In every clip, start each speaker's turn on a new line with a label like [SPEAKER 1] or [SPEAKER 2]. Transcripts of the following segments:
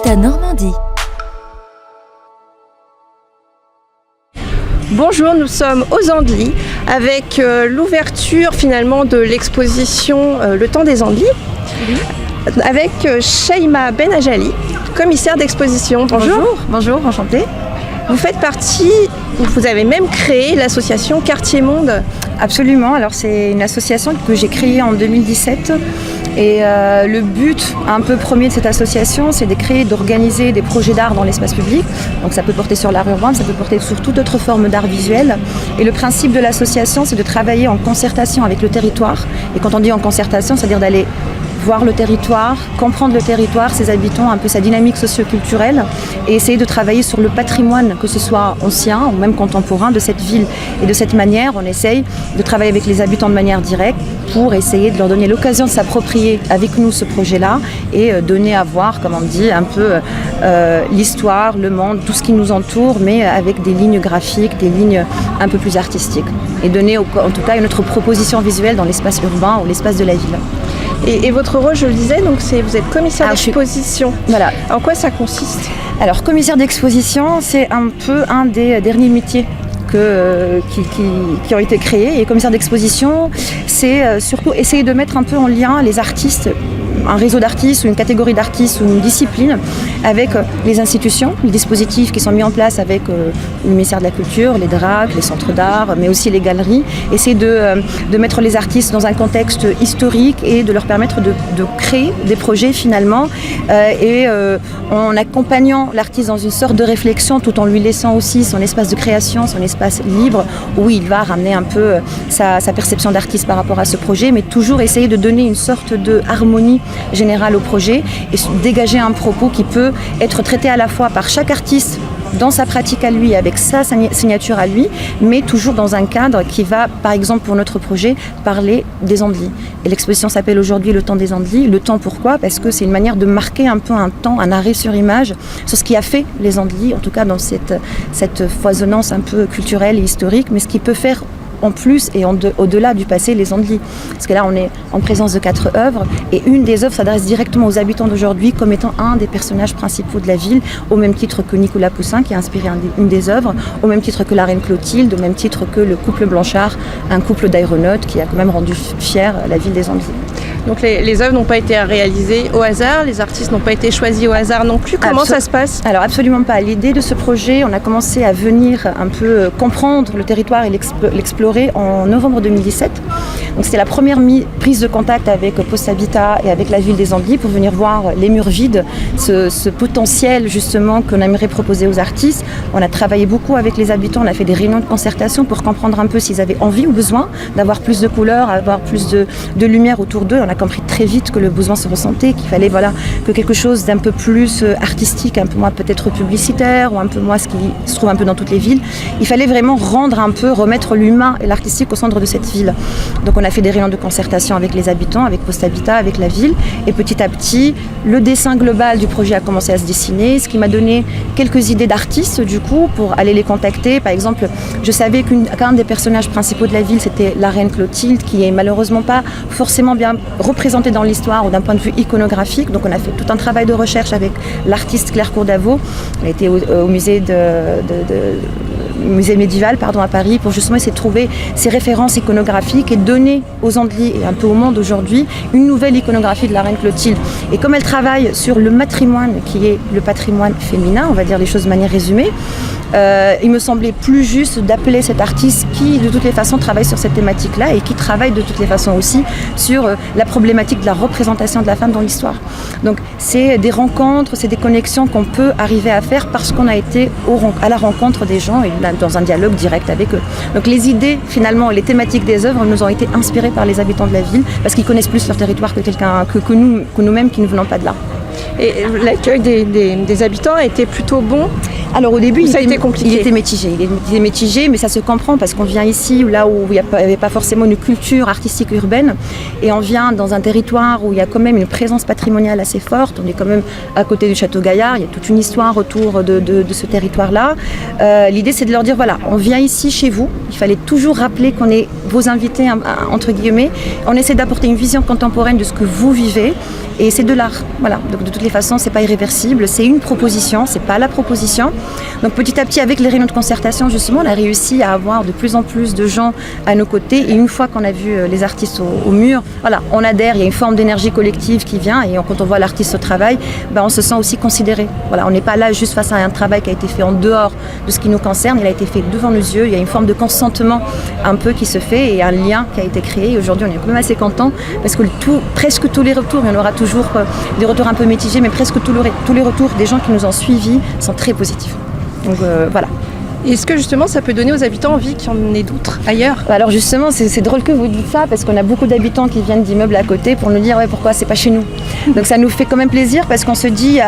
[SPEAKER 1] Habitat Normandie.
[SPEAKER 2] Bonjour, nous sommes aux Andelys avec l'ouverture finalement de l'exposition Le Temps des Andelys avec Shaima Benajali, commissaire d'exposition. Bonjour.
[SPEAKER 3] Bonjour, enchantée.
[SPEAKER 2] Vous faites partie, vous avez même créé l'association Quartier Monde.
[SPEAKER 3] Absolument, alors c'est une association que j'ai créée en 2017 et le but un peu premier de cette association, c'est de créer, d'organiser des projets d'art dans l'espace public. Donc ça peut porter sur l'art urbain, ça peut porter sur toute autre forme d'art visuel. Et le principe de l'association, c'est de travailler en concertation avec le territoire. Et quand on dit en concertation, c'est-à-dire d'aller voir le territoire, comprendre le territoire, ses habitants, un peu sa dynamique socio-culturelle et essayer de travailler sur le patrimoine, que ce soit ancien ou même contemporain de cette ville. Et de cette manière, on essaye de travailler avec les habitants de manière directe pour essayer de leur donner l'occasion de s'approprier avec nous ce projet-là et donner à voir, comme on dit, un peu l'histoire, le monde, tout ce qui nous entoure, mais avec des lignes graphiques, des lignes un peu plus artistiques. Et donner en tout cas une autre proposition visuelle dans l'espace urbain ou l'espace de la ville.
[SPEAKER 2] Et votre rôle, je le disais, donc vous êtes commissaire d'exposition.
[SPEAKER 3] Voilà.
[SPEAKER 2] En quoi ça consiste ?
[SPEAKER 3] Alors, commissaire d'exposition, c'est un peu un des derniers métiers qui ont été créés. Et commissaire d'exposition, c'est surtout essayer de mettre un peu en lien les artistes, un réseau d'artistes ou une catégorie d'artistes ou une discipline avec les institutions, les dispositifs qui sont mis en place avec le ministère de la Culture, les DRAC, les centres d'art, mais aussi les galeries. Essayer de mettre les artistes dans un contexte historique et de leur permettre de créer des projets finalement en accompagnant l'artiste dans une sorte de réflexion tout en lui laissant aussi son espace de création, son espace libre où il va ramener un peu sa perception d'artiste par rapport à ce projet, mais toujours essayer de donner une sorte de harmonie générale au projet et dégager un propos qui peut être traité à la fois par chaque artiste dans sa pratique à lui, avec sa signature à lui, mais toujours dans un cadre qui va, par exemple pour notre projet, parler des Andelys. Et l'exposition s'appelle aujourd'hui Le Temps des Andelys. Le temps pourquoi ? Parce que c'est une manière de marquer un peu un temps, un arrêt sur image, sur ce qui a fait les Andelys, en tout cas dans cette foisonnance un peu culturelle et historique, mais ce qui peut faire en plus et au-delà du passé, les Andelys. Parce que là, on est en présence de 4 œuvres et une des œuvres s'adresse directement aux habitants d'aujourd'hui comme étant un des personnages principaux de la ville, au même titre que Nicolas Poussin qui a inspiré une des œuvres, au même titre que la reine Clotilde, au même titre que le couple Blanchard, un couple d'aéronautes qui a quand même rendu fière la ville des Andelys.
[SPEAKER 2] Donc les œuvres n'ont pas été réalisées au hasard, les artistes n'ont pas été choisis au hasard non plus. Comment ça se passe ?
[SPEAKER 3] Alors absolument pas. L'idée de ce projet, on a commencé à venir un peu comprendre le territoire et l'explorer en novembre 2017. Donc c'était la première prise de contact avec Post Habitat et avec la ville des Andelys pour venir voir les murs vides, ce potentiel justement qu'on aimerait proposer aux artistes. On a travaillé beaucoup avec les habitants, on a fait des réunions de concertation pour comprendre un peu s'ils avaient envie ou besoin d'avoir plus de couleurs, avoir plus de lumière autour d'eux. On a compris très vite que le besoin se ressentait, qu'il fallait que quelque chose d'un peu plus artistique, un peu moins peut-être publicitaire ou un peu moins ce qui se trouve un peu dans toutes les villes. Il fallait vraiment remettre l'humain et l'artistique au centre de cette ville. Donc on a fait des réunions de concertation avec les habitants, avec Post Habitat, avec la ville et petit à petit le dessin global du projet a commencé à se dessiner, ce qui m'a donné quelques idées d'artistes du coup pour aller les contacter. Par exemple, je savais qu'un des personnages principaux de la ville c'était la reine Clotilde qui est malheureusement pas forcément bien représentée dans l'histoire ou d'un point de vue iconographique. Donc on a fait tout un travail de recherche avec l'artiste Claire Courdavaux. Elle a été au musée musée médiéval à Paris pour justement essayer de trouver ces références iconographiques et donner aux Andelys et un peu au monde aujourd'hui une nouvelle iconographie de la reine Clotilde. Et comme elle travaille sur le matrimoine qui est le patrimoine féminin, on va dire les choses de manière résumée, il me semblait plus juste d'appeler cet artiste qui de toutes les façons travaille sur cette thématique-là et qui travaille de toutes les façons aussi sur la problématique de la représentation de la femme dans l'histoire. Donc c'est des rencontres, c'est des connexions qu'on peut arriver à faire parce qu'on a été à la rencontre des gens et dans un dialogue direct avec eux. Donc les idées finalement et les thématiques des œuvres nous ont été inspirées par les habitants de la ville parce qu'ils connaissent plus leur territoire que nous-mêmes qui ne venons pas de là.
[SPEAKER 2] Et l'accueil des habitants a été plutôt bon ?
[SPEAKER 3] Alors au début,
[SPEAKER 2] ça a été compliqué.
[SPEAKER 3] Il était mitigé, mais ça se comprend parce qu'on vient ici, là où il n'y avait pas forcément une culture artistique urbaine, et on vient dans un territoire où il y a quand même une présence patrimoniale assez forte. On est quand même à côté du Château Gaillard, il y a toute une histoire autour de ce territoire-là. L'idée, c'est de leur dire, voilà, on vient ici chez vous. Il fallait toujours rappeler qu'on est vos invités, entre guillemets. On essaie d'apporter une vision contemporaine de ce que vous vivez. Et c'est de l'art, voilà. Donc de toutes les façons, c'est pas irréversible, c'est une proposition, c'est pas la proposition. Donc petit à petit, avec les réunions de concertation, justement, on a réussi à avoir de plus en plus de gens à nos côtés. Et une fois qu'on a vu les artistes au mur, voilà, on adhère, il y a une forme d'énergie collective qui vient. Et quand on voit l'artiste au travail, on se sent aussi considéré. Voilà, on n'est pas là juste face à un travail qui a été fait en dehors de ce qui nous concerne, il a été fait devant nos yeux. Il y a une forme de consentement un peu qui se fait et un lien qui a été créé. Et aujourd'hui, on est quand même assez content parce que presque tous les retours, il y en aura toujours des retours un peu mitigés, mais presque tous les retours des gens qui nous ont suivis sont très positifs. Donc voilà.
[SPEAKER 2] Est-ce que justement ça peut donner aux habitants envie qu'il y en ait d'autres ailleurs ?
[SPEAKER 3] Alors justement, c'est drôle que vous dites ça parce qu'on a beaucoup d'habitants qui viennent d'immeubles à côté pour nous dire pourquoi c'est pas chez nous. Donc ça nous fait quand même plaisir parce qu'on se dit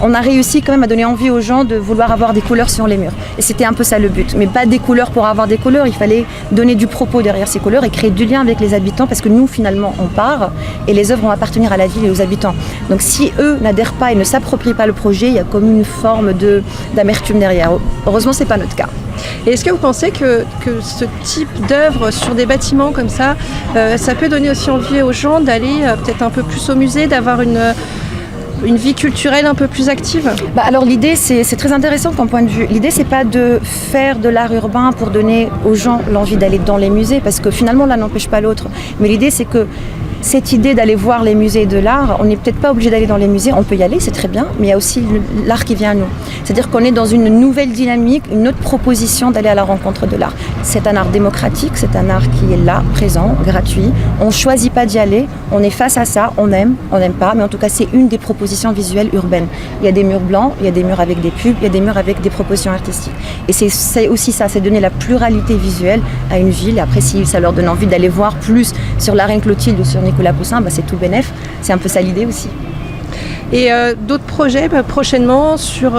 [SPEAKER 3] on a réussi quand même à donner envie aux gens de vouloir avoir des couleurs sur les murs. Et c'était un peu ça le but. Mais pas des couleurs pour avoir des couleurs, il fallait donner du propos derrière ces couleurs et créer du lien avec les habitants parce que nous finalement on part et les œuvres vont appartenir à la ville et aux habitants. Donc si eux n'adhèrent pas et ne s'approprient pas le projet, il y a comme une forme d'amertume derrière. Heureusement, ce n'est pas notre cas.
[SPEAKER 2] Et est-ce que vous pensez que ce type d'œuvre sur des bâtiments comme ça, ça peut donner aussi envie aux gens d'aller peut-être un peu plus au musée, d'avoir une vie culturelle un peu plus active ?
[SPEAKER 3] Alors l'idée, c'est très intéressant comme point de vue. L'idée, c'est pas de faire de l'art urbain pour donner aux gens l'envie d'aller dans les musées, parce que finalement, l'un n'empêche pas l'autre. Mais l'idée, c'est que cette idée d'aller voir les musées de l'art, on n'est peut-être pas obligé d'aller dans les musées, on peut y aller, c'est très bien, mais il y a aussi l'art qui vient à nous. C'est-à-dire qu'on est dans une nouvelle dynamique, une autre proposition d'aller à la rencontre de l'art. C'est un art démocratique, c'est un art qui est là, présent, gratuit. On ne choisit pas d'y aller, on est face à ça, on n'aime pas, mais en tout cas c'est une des propositions visuelles urbaines. Il y a des murs blancs, il y a des murs avec des pubs, il y a des murs avec des propositions artistiques. Et c'est aussi ça, c'est donner la pluralité visuelle à une ville. Et après, si ça leur donne envie d'aller voir plus sur la Reine Clotilde ou sur Nicolas Poussin, c'est tout bénef. C'est un peu ça l'idée aussi.
[SPEAKER 2] Et d'autres projets prochainement sur,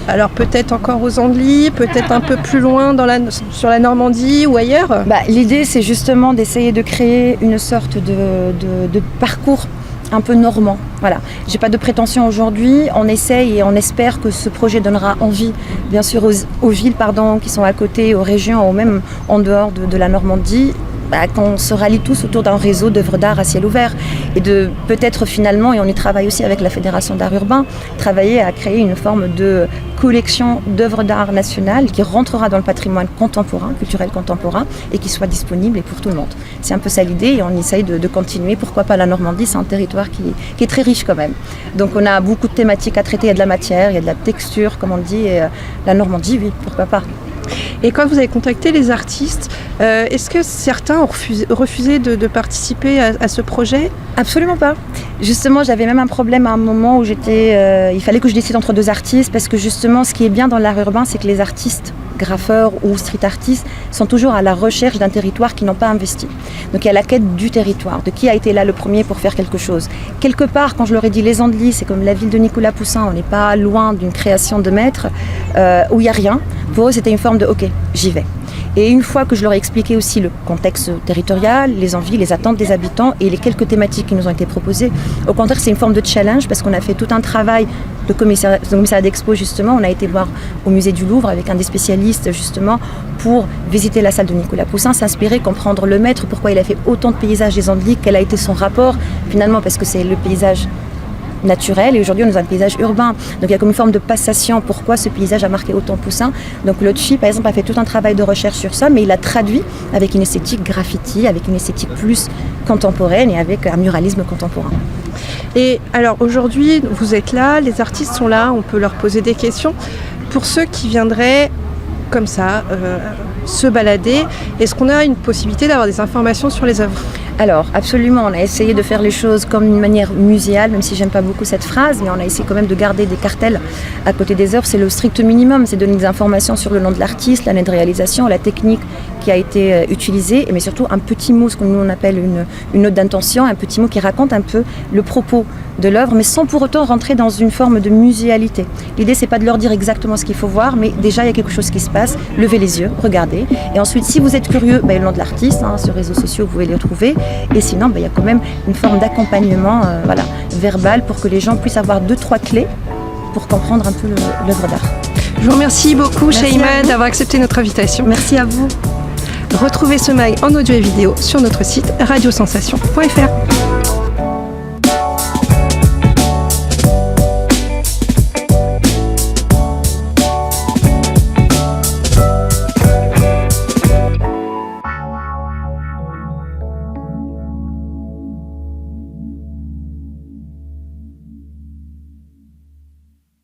[SPEAKER 2] alors peut-être encore aux Andelys, peut-être un peu plus loin sur la Normandie ou ailleurs ?
[SPEAKER 3] L'idée, c'est justement d'essayer de créer une sorte de parcours un peu normand. Voilà. J'ai pas de prétention aujourd'hui. On essaye et on espère que ce projet donnera envie, bien sûr, aux villes qui sont à côté, aux régions ou même en dehors de la Normandie, qu'on se rallie tous autour d'un réseau d'œuvres d'art à ciel ouvert et de peut-être finalement, et on y travaille aussi avec la Fédération d'art urbain, travailler à créer une forme de collection d'œuvres d'art nationales qui rentrera dans le patrimoine contemporain, culturel contemporain et qui soit disponible et pour tout le monde. C'est un peu ça l'idée et on essaye de continuer. Pourquoi pas la Normandie, c'est un territoire qui est très riche quand même. Donc on a beaucoup de thématiques à traiter, il y a de la matière, il y a de la texture comme on dit et la Normandie, oui, pourquoi pas.
[SPEAKER 2] Et quand vous avez contacté les artistes, est-ce que certains ont refusé de participer à ce projet ?
[SPEAKER 3] Absolument pas. Justement, j'avais même un problème à un moment où il fallait que je décide entre deux artistes parce que justement, ce qui est bien dans l'art urbain, c'est que les artistes, graffeurs ou street artistes, sont toujours à la recherche d'un territoire qu'ils n'ont pas investi. Donc il y a la quête du territoire, de qui a été là le premier pour faire quelque chose. Quelque part, quand je leur ai dit les Andelys, c'est comme la ville de Nicolas Poussin, on n'est pas loin d'une création de maître, où il n'y a rien. Pour eux, c'était une forme de « ok, j'y vais ». Et une fois que je leur ai expliqué aussi le contexte territorial, les envies, les attentes des habitants et les quelques thématiques qui nous ont été proposées, au contraire, c'est une forme de challenge parce qu'on a fait tout un travail de commissariat d'expo justement. On a été voir au musée du Louvre avec un des spécialistes justement pour visiter la salle de Nicolas Poussin, s'inspirer, comprendre le maître, pourquoi il a fait autant de paysages des Andelys, quel a été son rapport finalement parce que c'est le paysage naturel et aujourd'hui on est dans un paysage urbain. Donc il y a comme une forme de passation, pourquoi ce paysage a marqué autant Poussin. Donc Lotfi par exemple a fait tout un travail de recherche sur ça, mais il a traduit avec une esthétique graffiti, avec une esthétique plus contemporaine et avec un muralisme contemporain.
[SPEAKER 2] Et alors aujourd'hui vous êtes là, les artistes sont là, on peut leur poser des questions. Pour ceux qui viendraient comme ça, se balader, est-ce qu'on a une possibilité d'avoir des informations sur les œuvres ?
[SPEAKER 3] Alors, absolument, on a essayé de faire les choses comme d'une manière muséale, même si j'aime pas beaucoup cette phrase, mais on a essayé quand même de garder des cartels à côté des œuvres. C'est le strict minimum, c'est donner des informations sur le nom de l'artiste, l'année de réalisation, la technique qui a été utilisée, mais surtout un petit mot, ce que nous on appelle une note d'intention, un petit mot qui raconte un peu le propos de l'œuvre, mais sans pour autant rentrer dans une forme de muséalité. L'idée, c'est pas de leur dire exactement ce qu'il faut voir, mais déjà, il y a quelque chose qui se passe. Levez les yeux, regardez. Et ensuite, si vous êtes curieux, il y a le nom de l'artiste, sur les réseaux sociaux, vous pouvez les retrouver. Et sinon, il y a quand même une forme d'accompagnement verbal pour que les gens puissent avoir 2-3 clés pour comprendre un peu l'œuvre d'art.
[SPEAKER 2] Je vous remercie beaucoup, Shaima, d'avoir accepté notre invitation.
[SPEAKER 3] Merci à vous.
[SPEAKER 2] Retrouvez ce mag en audio et vidéo sur notre site radiosensation.fr.